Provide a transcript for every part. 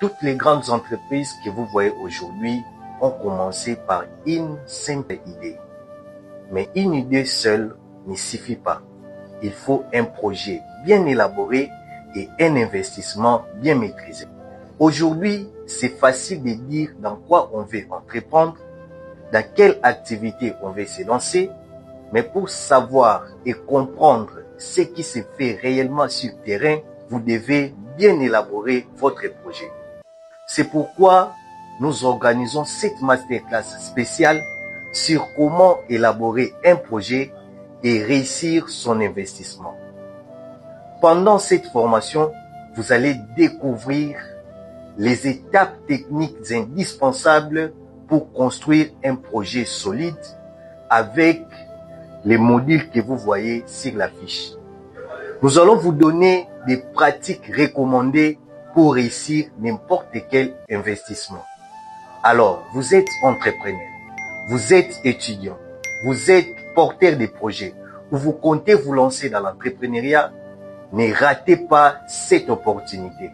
Toutes les grandes entreprises que vous voyez aujourd'hui ont commencé par une simple idée. Mais une idée seule ne suffit pas. Il faut un projet bien élaboré et un investissement bien maîtrisé. Aujourd'hui, c'est facile de dire dans quoi on veut entreprendre, dans quelle activité on veut se lancer, mais pour savoir et comprendre ce qui se fait réellement sur le terrain, vous devez bien élaborer votre projet. C'est pourquoi nous organisons cette masterclass spéciale sur comment élaborer un projet et réussir son investissement. Pendant cette formation, vous allez découvrir les étapes techniques indispensables pour construire un projet solide avec les modules que vous voyez sur la fiche. Nous allons vous donner des pratiques recommandées pour réussir n'importe quel investissement. Alors, vous êtes entrepreneur, vous êtes étudiant, vous êtes porteur de projets ou vous comptez vous lancer dans l'entrepreneuriat, ne ratez pas cette opportunité.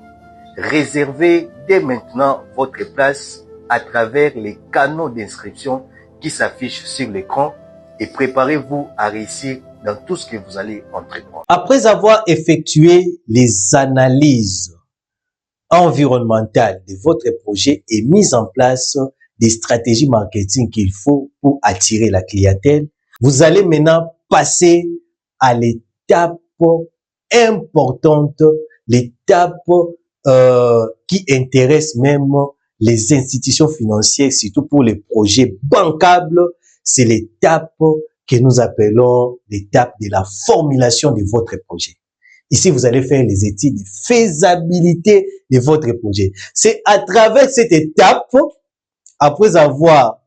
Réservez dès maintenant votre place à travers les canaux d'inscription qui s'affichent sur l'écran et préparez-vous à réussir dans tout ce que vous allez entreprendre. Après avoir effectué les analyses environnementales de votre projet et mis en place des stratégies marketing qu'il faut pour attirer la clientèle, vous allez maintenant passer à l'étape importante, l'étape qui intéresse même les institutions financières, surtout pour les projets bancables. C'est l'étape que nous appelons l'étape de la formulation de votre projet. Ici, vous allez faire les études de faisabilité de votre projet. C'est à travers cette étape, après avoir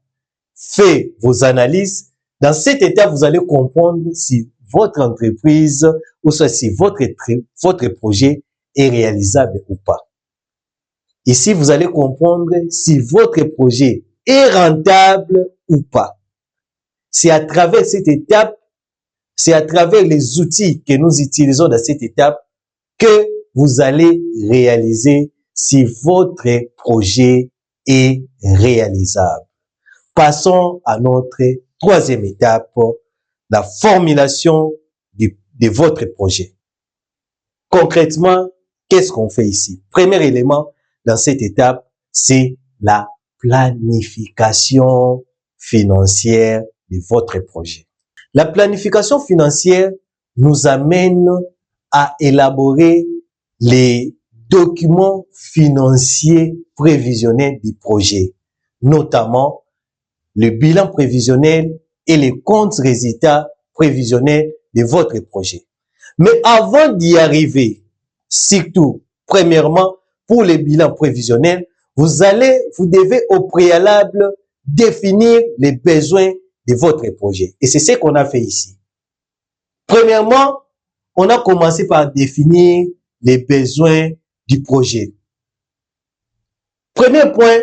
fait vos analyses, dans cette étape, vous allez comprendre si votre entreprise ou soit si votre projet est réalisable ou pas. Ici, vous allez comprendre si votre projet est rentable ou pas. C'est à travers cette étape, c'est à travers les outils que nous utilisons dans cette étape que vous allez réaliser si votre projet est réalisable. Passons à notre troisième étape, la formulation de votre projet. Concrètement, qu'est-ce qu'on fait ici? Premier élément dans cette étape, c'est la planification financière de votre projet. La planification financière nous amène à élaborer les documents financiers prévisionnels du projet, notamment le bilan prévisionnel et les comptes résultats prévisionnels de votre projet. Mais avant d'y arriver, surtout, premièrement, pour les bilans prévisionnels, vous devez au préalable définir les besoins de votre projet. Et c'est ce qu'on a fait ici. Premièrement, on a commencé par définir les besoins du projet. Premier point,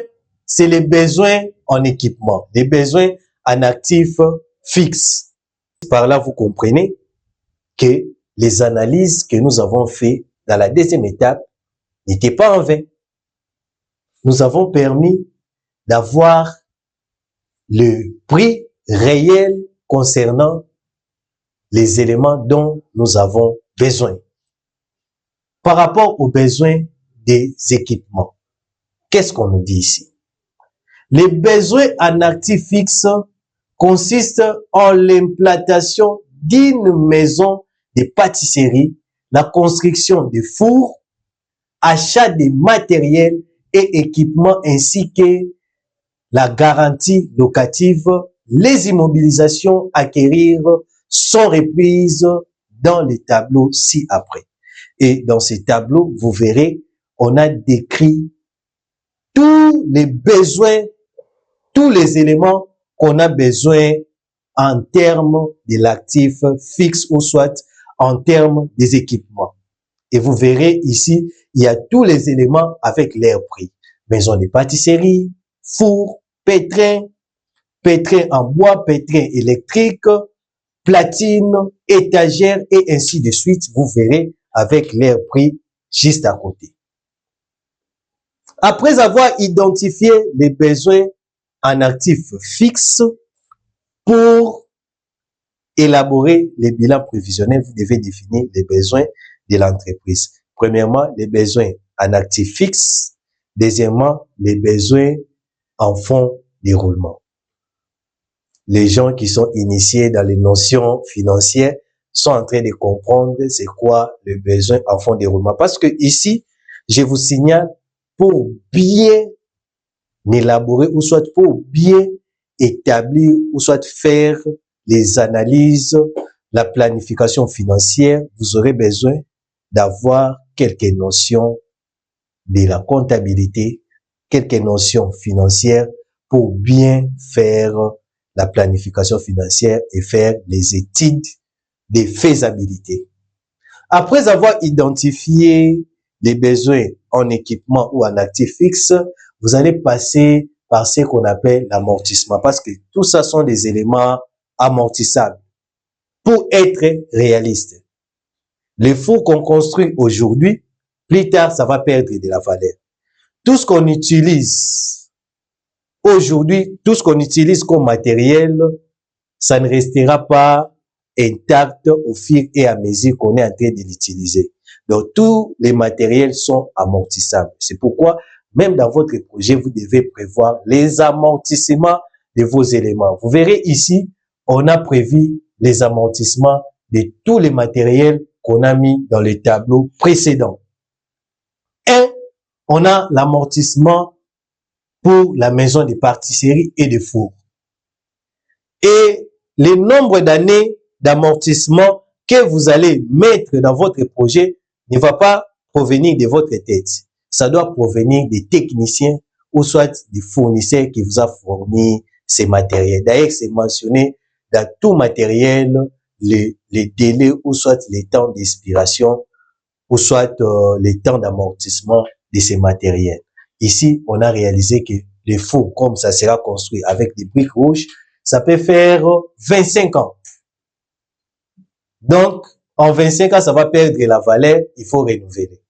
c'est les besoins en équipement, les besoins en actifs fixes. Par là, vous comprenez que les analyses que nous avons faites dans la deuxième étape n'étaient pas en vain. Nous avons permis d'avoir le prix réel concernant les éléments dont nous avons besoin. Par rapport aux besoins des équipements, qu'est-ce qu'on nous dit ici? Les besoins en actifs fixes consistent en l'implantation d'une maison de pâtisserie, la construction de fours, achat de matériel et équipements ainsi que la garantie locative, les immobilisations acquérir sont reprises dans les tableaux ci-après. Et dans ces tableaux, vous verrez, on a décrit tous les besoins, tous les éléments qu'on a besoin en termes de l'actif fixe ou soit en termes des équipements. Et vous verrez ici, il y a tous les éléments avec leur prix. Maison de pâtisserie, four, pétrin, pétrin en bois, pétrin électrique, platine, étagère et ainsi de suite. Vous verrez avec leur prix juste à côté. Après avoir identifié les besoins en actifs fixes, pour élaborer les bilans prévisionnels, vous devez définir les besoins de l'entreprise. Premièrement, les besoins en actifs fixes. Deuxièmement, les besoins en fonds de roulement. Les gens qui sont initiés dans les notions financières sont en train de comprendre c'est quoi le besoin en fonds de roulement. Parce que ici, je vous signale, pour bien élaborer ou soit pour bien établir ou soit faire les analyses, la planification financière, vous aurez besoin d'avoir quelques notions de la comptabilité, quelques notions financières pour bien faire la planification financière et faire les études de faisabilité. Après avoir identifié les besoins en équipement ou en actifs fixes, vous allez passer par ce qu'on appelle l'amortissement parce que tout ça sont des éléments amortissables. Pour être réaliste, les fonds qu'on construit aujourd'hui, plus tard, ça va perdre de la valeur. Tout ce qu'on utilise aujourd'hui, tout ce qu'on utilise comme matériel, ça ne restera pas intact au fur et à mesure qu'on est en train de l'utiliser. Donc, tous les matériels sont amortissables. C'est pourquoi, même dans votre projet, vous devez prévoir les amortissements de vos éléments. Vous verrez ici, on a prévu les amortissements de tous les matériels qu'on a mis dans le tableau précédent. Et on a l'amortissement pour la maison de pâtisserie et de four. Et le nombre d'années d'amortissement que vous allez mettre dans votre projet ne va pas provenir de votre tête. Ça doit provenir des techniciens ou soit des fournisseurs qui vous a fourni ces matériels. D'ailleurs, c'est mentionné dans tout matériel, les délais ou soit les temps d'expiration ou soit les temps d'amortissement de ces matériels. Ici, on a réalisé que les fours, comme ça sera construit avec des briques rouges, ça peut faire 25 ans. Donc, en 25 ans, ça va perdre la valeur, il faut renouveler.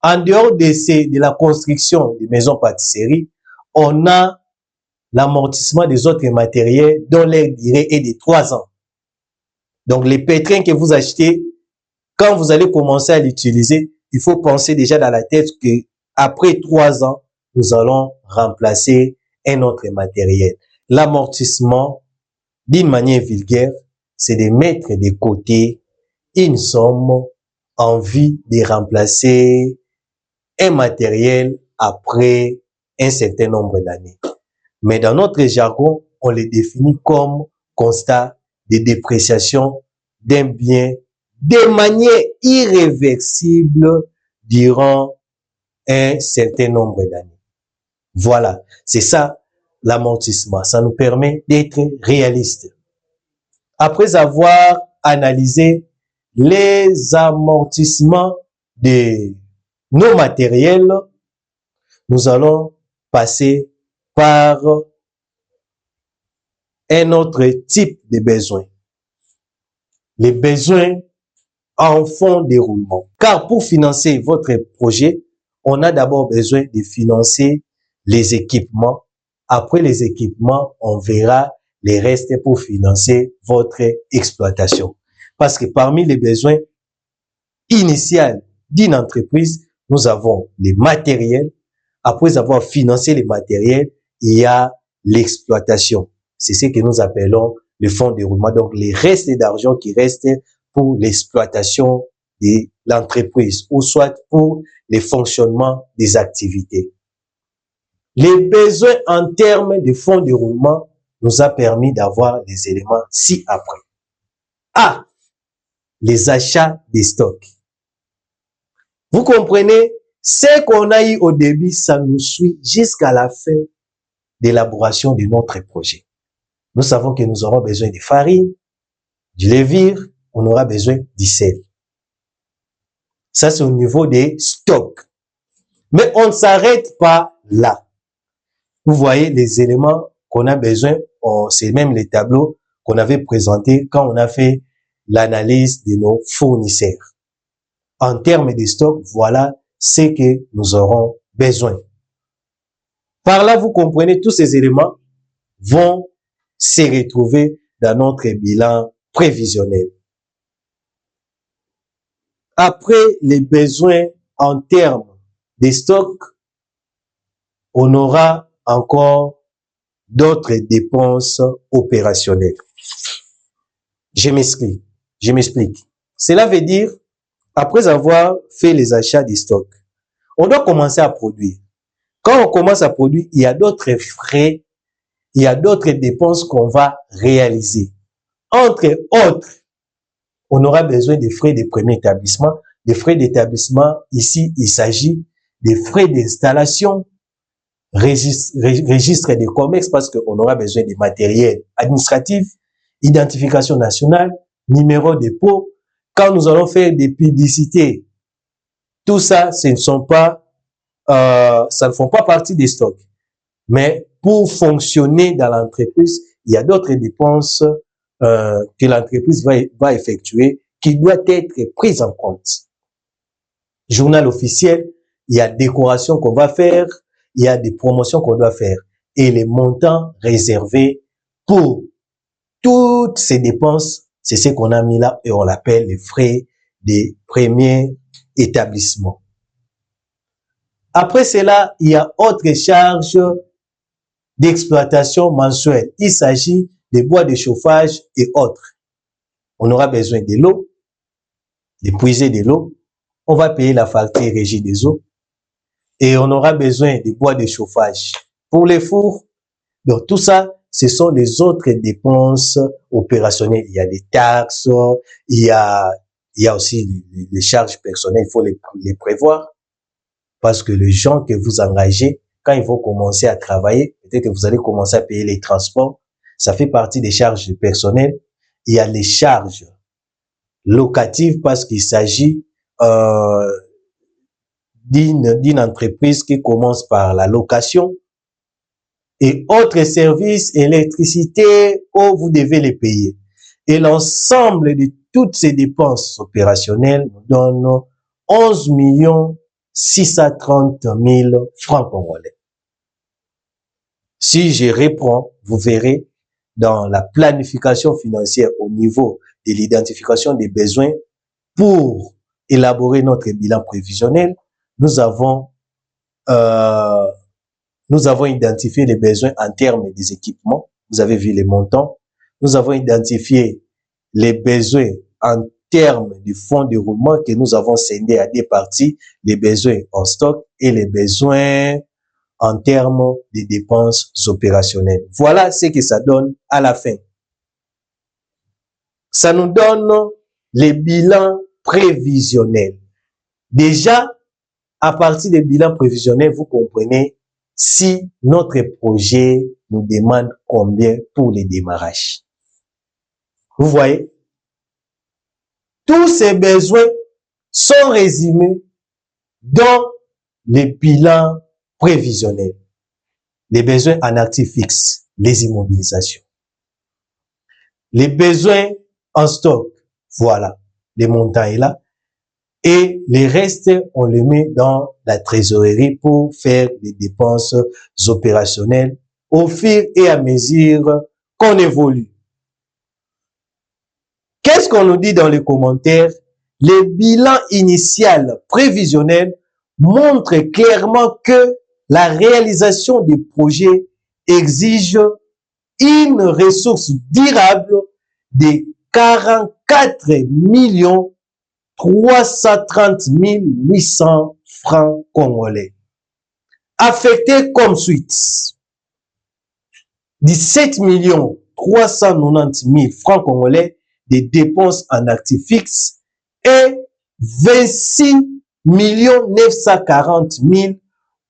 En dehors de la construction des maisons pâtisseries, on a l'amortissement des autres matériels dont leur durée est de 3 ans. Donc, les pétrins que vous achetez, quand vous allez commencer à l'utiliser, il faut penser déjà dans la tête que après 3 ans, nous allons remplacer un autre matériel. L'amortissement, d'une manière vulgaire, c'est de mettre de côté une somme en vue de remplacer un matériel après un certain nombre d'années. Mais dans notre jargon, on le définit comme constat de dépréciation d'un bien de manière irréversible durant un certain nombre d'années. Voilà, c'est ça l'amortissement. Ça nous permet d'être réalistes. Après avoir analysé les amortissements de nos matériels, nous allons passer par un autre type de besoin. Les besoins en fonds de roulement. Car pour financer votre projet, on a d'abord besoin de financer les équipements. Après les équipements, on verra les restes pour financer votre exploitation. Parce que parmi les besoins initiaux d'une entreprise, nous avons les matériels. Après avoir financé les matériels, il y a l'exploitation. C'est ce que nous appelons le fonds de roulement. Donc, les restes d'argent qui restent pour l'exploitation de l'entreprise ou soit pour le fonctionnement des activités. Les besoins en termes de fonds de roulement nous a permis d'avoir les éléments ci-après. A. Les achats des stocks. Vous comprenez, ce qu'on a eu au début, ça nous suit jusqu'à la fin d'élaboration de notre projet. Nous savons que nous aurons besoin de farine, du levure, on aura besoin du sel. Ça, c'est au niveau des stocks. Mais on ne s'arrête pas là. Vous voyez les éléments qu'on a besoin, c'est même les tableaux qu'on avait présentés quand on a fait l'analyse de nos fournisseurs. En termes de stock, voilà ce que nous aurons besoin. Par là, vous comprenez, tous ces éléments vont se retrouver dans notre bilan prévisionnel. Après les besoins en termes de stocks, on aura encore d'autres dépenses opérationnelles. Je m'explique. Cela veut dire, après avoir fait les achats des stocks, on doit commencer à produire. Quand on commence à produire, il y a d'autres frais, il y a d'autres dépenses qu'on va réaliser. Entre autres, on aura besoin des frais de premier établissement. Des frais d'établissement, ici, il s'agit des frais d'installation, registre des commerces, parce qu'on aura besoin de matériel administratif, identification nationale, numéro de dépôt. Quand nous allons faire des publicités, tout ça, ça ne font pas partie des stocks. Mais pour fonctionner dans l'entreprise, il y a d'autres dépenses que l'entreprise va effectuer qui doivent être prises en compte. Journal officiel, il y a décoration qu'on va faire, il y a des promotions qu'on doit faire. Et les montants réservés pour toutes ces dépenses, c'est ce qu'on a mis là et on l'appelle les frais des premiers établissements. Après cela, il y a autres charges d'exploitation mensuelle. Il s'agit des bois de chauffage et autres. On aura besoin de l'eau, de puiser de l'eau. On va payer la facture régie des eaux. Et on aura besoin de bois de chauffage pour les fours. Donc tout ça, ce sont les autres dépenses opérationnelles. Il y a des taxes, il y a aussi les charges personnelles, il faut les prévoir. Parce que les gens que vous engagez, quand ils vont commencer à travailler, peut-être que vous allez commencer à payer les transports. Ça fait partie des charges personnelles. Il y a les charges locatives parce qu'il s'agit d'une entreprise qui commence par la location et autres services, électricité, eau, vous devez les payer. Et l'ensemble de toutes ces dépenses opérationnelles nous donne 11 630 000 francs congolais. Si je reprends, vous verrez dans la planification financière au niveau de l'identification des besoins pour élaborer notre bilan prévisionnel, nous avons identifié les besoins en termes des équipements. Vous avez vu les montants. Nous avons identifié les besoins en termes du fonds de roulement que nous avons scindé à deux parties, les besoins en stock et les besoins en termes de dépenses opérationnelles. Voilà ce que ça donne à la fin. Ça nous donne les bilans prévisionnels. Déjà, à partir des bilans prévisionnels, vous comprenez si notre projet nous demande combien pour les démarrages. Vous voyez? Tous ces besoins sont résumés dans les bilans prévisionnels. Les besoins en actifs fixes, les immobilisations. Les besoins en stock, voilà, les montants est là. Et les restes, on les met dans la trésorerie pour faire des dépenses opérationnelles au fur et à mesure qu'on évolue. Qu'est-ce qu'on nous dit dans les commentaires? Le bilan initial prévisionnel montre clairement que la réalisation des projets exige une ressource durable de 44 330 800 francs congolais. Affectés comme suite. 17 390 000 francs congolais de dépenses en actifs fixes et 26 940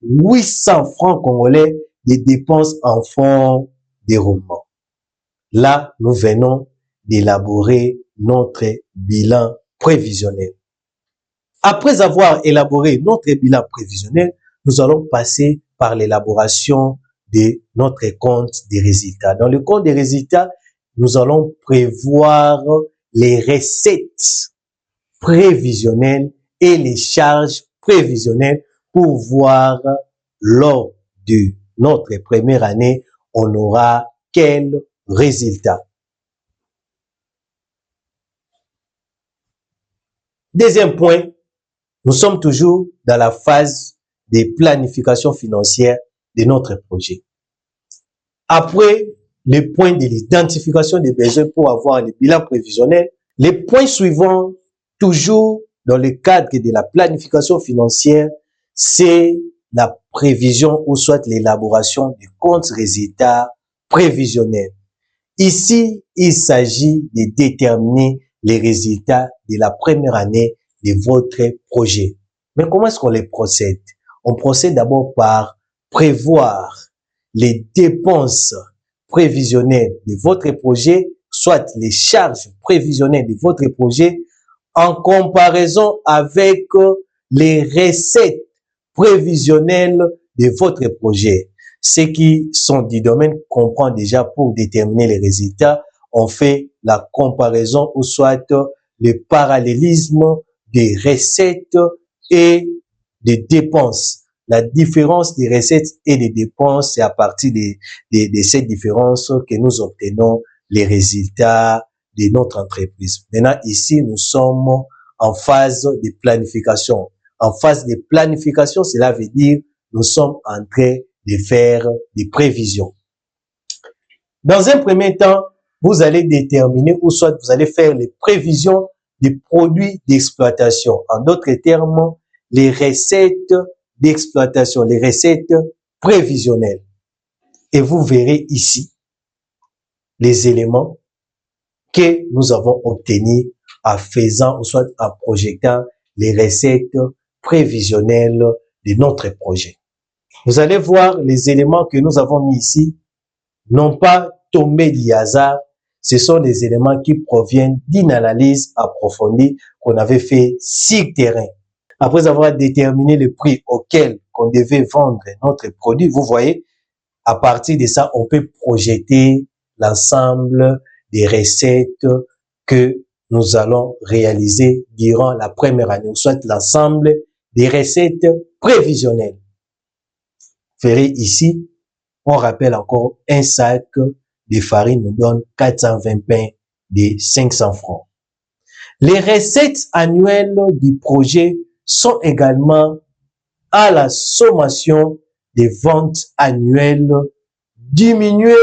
800 francs congolais de dépenses en fonds de roulement. Là, nous venons d'élaborer notre bilan prévisionnel. Après avoir élaboré notre bilan prévisionnel, nous allons passer par l'élaboration de notre compte des résultats. Dans le compte des résultats, nous allons prévoir les recettes prévisionnelles et les charges prévisionnelles pour voir lors du notre première année, on aura quel résultat? Deuxième point, nous sommes toujours dans la phase de planification financière de notre projet. Après les points de l'identification des besoins pour avoir le bilan prévisionnel, les points suivants, toujours dans le cadre de la planification financière, c'est la prévision ou soit l'élaboration du compte résultat prévisionnel. Ici, il s'agit de déterminer les résultats de la première année de votre projet. Mais comment est-ce qu'on les procède? On procède d'abord par prévoir les dépenses prévisionnelles de votre projet, soit les charges prévisionnelles de votre projet, en comparaison avec les recettes prévisionnelles de votre projet. Ceux qui sont du domaine comprennent déjà pour déterminer les résultats, on fait la comparaison ou soit le parallélisme des recettes et des dépenses. La différence des recettes et des dépenses, c'est à partir de cette différence que nous obtenons les résultats de notre entreprise. Maintenant, ici, nous sommes en phase de planification. En phase de planification, cela veut dire nous sommes en train de faire des prévisions. Dans un premier temps, vous allez déterminer ou soit vous allez faire les prévisions des produits d'exploitation. En d'autres termes, les recettes d'exploitation, les recettes prévisionnelles. Et vous verrez ici les éléments que nous avons obtenus en faisant ou soit en projetant les recettes prévisionnelles de notre projet. Vous allez voir les éléments que nous avons mis ici n'ont pas tombé du hasard. Ce sont des éléments qui proviennent d'une analyse approfondie qu'on avait fait sur terrain. Après avoir déterminé le prix auquel on devait vendre notre produit, vous voyez, à partir de ça, on peut projeter l'ensemble des recettes que nous allons réaliser durant la première année, ou soit l'ensemble des recettes prévisionnelles. Vous verrez ici, on rappelle encore un sac de farine nous donne 420 pains de 500 francs. Les recettes annuelles du projet sont également à la sommation des ventes annuelles diminuées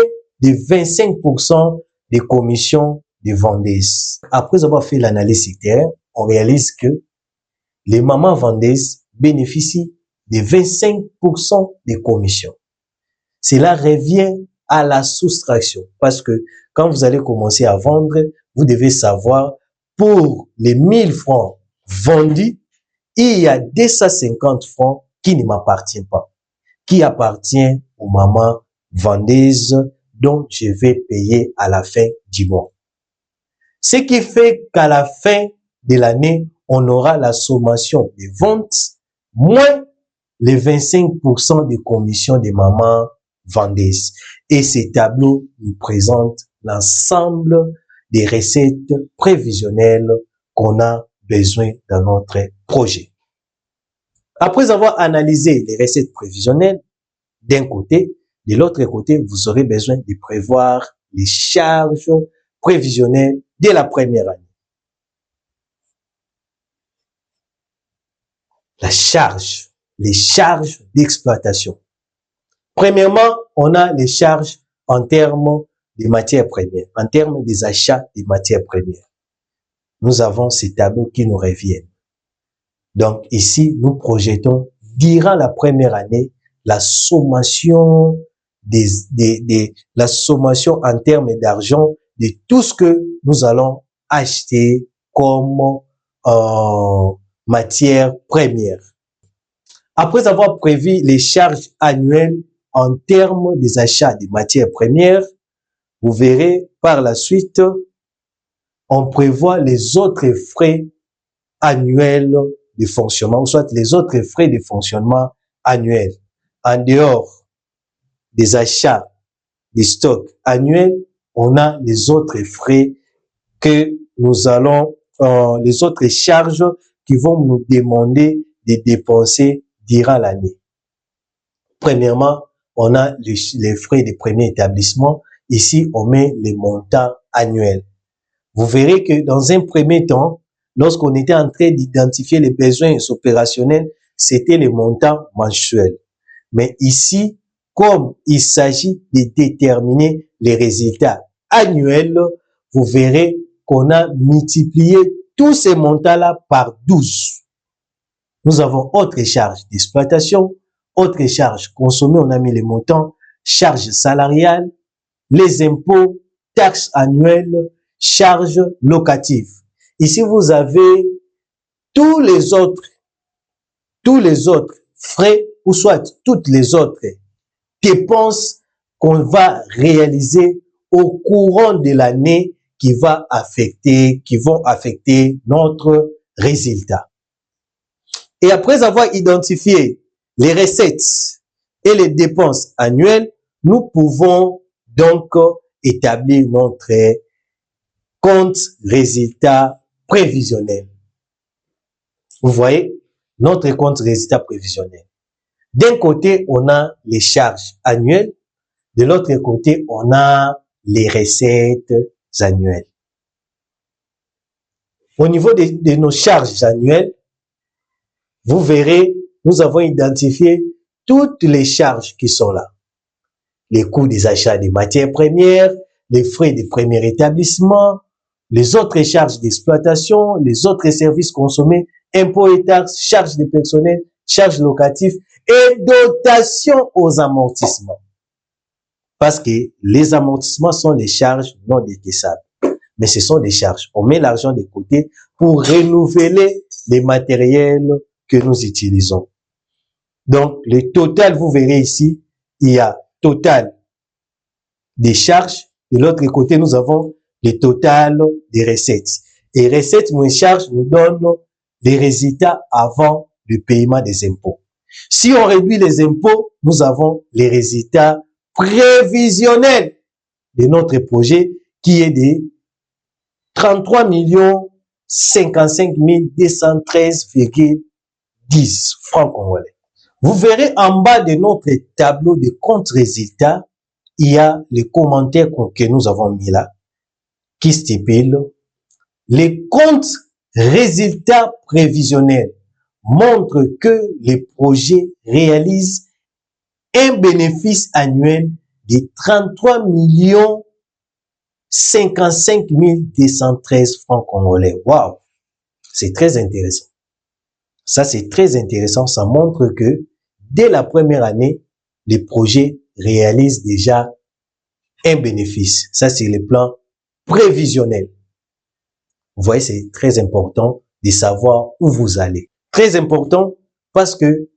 de 25% des commissions de vendeuses. Après avoir fait l'analyse sectorielle, on réalise que les mamans vendeuses bénéficient de 25% des commissions. Cela revient à la soustraction parce que quand vous allez commencer à vendre, vous devez savoir pour les 1000 francs vendus, il y a 250 francs qui ne m'appartiennent pas, qui appartient aux mamans vendeuses dont je vais payer à la fin du mois. Ce qui fait qu'à la fin de l'année, on aura la sommation des ventes moins les 25% de commissions des mamans vendeuses. Et ces tableaux nous présentent l'ensemble des recettes prévisionnelles qu'on a besoin dans notre projet. Après avoir analysé les recettes prévisionnelles d'un côté, de l'autre côté, vous aurez besoin de prévoir les charges prévisionnelles dès la première année. Les charges d'exploitation. Premièrement, on a les charges en termes de matières premières, en termes des achats de matières premières. Nous avons ces tableaux qui nous reviennent. Donc ici, nous projetons durant la première année la sommation la sommation en termes d'argent de tout ce que nous allons acheter comme matières premières. Après avoir prévu les charges annuelles en termes des achats de matières premières, vous verrez par la suite, on prévoit les autres frais annuels de fonctionnement, ou soit les autres frais de fonctionnement annuels. En dehors des achats des stocks annuels, on a les autres frais que nous allons, les autres charges qui vont nous demander de dépenser durant l'année. Premièrement, on a les frais de premier établissement. Ici, on met les montants annuels. Vous verrez que dans un premier temps, lorsqu'on était en train d'identifier les besoins opérationnels, c'était les montants mensuels. Mais ici, comme il s'agit de déterminer les résultats annuels, vous verrez qu'on a multiplié tous ces montants-là par 12. Nous avons autres charges d'exploitation, autres charges consommées, on a mis les montants, charges salariales, les impôts, taxes annuelles, charges locatives. Ici, vous avez tous les autres frais ou soit toutes les autres dépenses qu'on va réaliser au courant de l'année qui vont affecter notre résultat. Et après avoir identifié les recettes et les dépenses annuelles, nous pouvons donc établir notre compte résultat prévisionnel. Vous voyez, notre compte résultat prévisionnel. D'un côté, on a les charges annuelles. De l'autre côté, on a les recettes annuelles. Au niveau de nos charges annuelles, vous verrez, nous avons identifié toutes les charges qui sont là. Les coûts des achats des matières premières, les frais de premier établissement, les autres charges d'exploitation, les autres services consommés, impôts et taxes, charges de personnel, charges locatives et dotation aux amortissements. Parce que les amortissements sont les charges non décaissables. Mais ce sont des charges. On met l'argent de côté pour renouveler les matériels que nous utilisons. Donc, le total, vous verrez ici, il y a total des charges. De l'autre côté, nous avons le total des recettes. Et recettes moins charges nous donnent des résultats avant le paiement des impôts. Si on réduit les impôts, nous avons les résultats prévisionnels de notre projet qui est de 33 55 213,10 francs congolais. Vous verrez en bas de notre tableau de compte résultats, il y a les commentaires que nous avons mis là, qui stipulent les comptes résultats prévisionnels montrent que les projets réalisent un bénéfice annuel de 33 55 213 francs congolais. Waouh! C'est très intéressant. Ça, c'est très intéressant. Ça montre que dès la première année, les projets réalisent déjà un bénéfice. Ça, c'est le plan prévisionnel. Vous voyez, c'est très important de savoir où vous allez. Très important parce que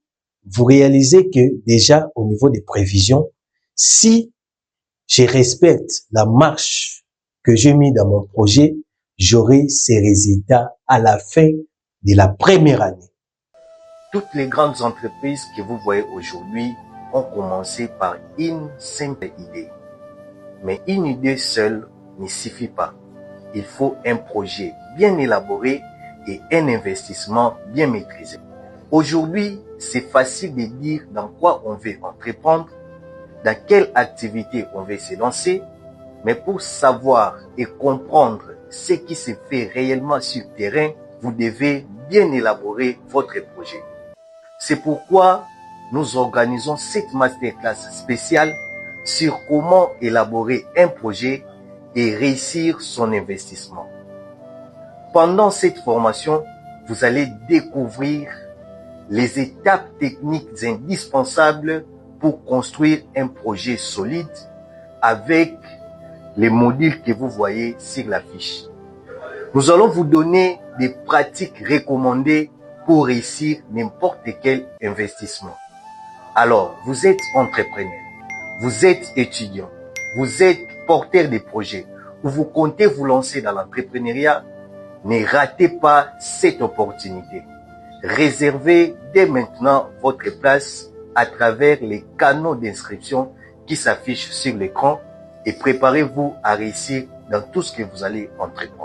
vous réalisez que déjà au niveau des prévisions, si je respecte la marche que j'ai mis dans mon projet, j'aurai ces résultats à la fin de la première année. Toutes les grandes entreprises que vous voyez aujourd'hui ont commencé par une simple idée. Mais une idée seule ne suffit pas. Il faut un projet bien élaboré et un investissement bien maîtrisé. Aujourd'hui, c'est facile de dire dans quoi on veut entreprendre, dans quelle activité on veut se lancer, mais pour savoir et comprendre ce qui se fait réellement sur le terrain, vous devez bien élaborer votre projet. C'est pourquoi nous organisons cette masterclass spéciale sur comment élaborer un projet et réussir son investissement. Pendant cette formation, vous allez découvrir les étapes techniques indispensables pour construire un projet solide avec les modules que vous voyez sur la fiche. Nous allons vous donner des pratiques recommandées pour réussir n'importe quel investissement. Alors, vous êtes entrepreneur, vous êtes étudiant, vous êtes porteur de projets ou vous comptez vous lancer dans l'entrepreneuriat, ne ratez pas cette opportunité. Réservez dès maintenant votre place à travers les canaux d'inscription qui s'affichent sur l'écran et préparez-vous à réussir dans tout ce que vous allez entreprendre.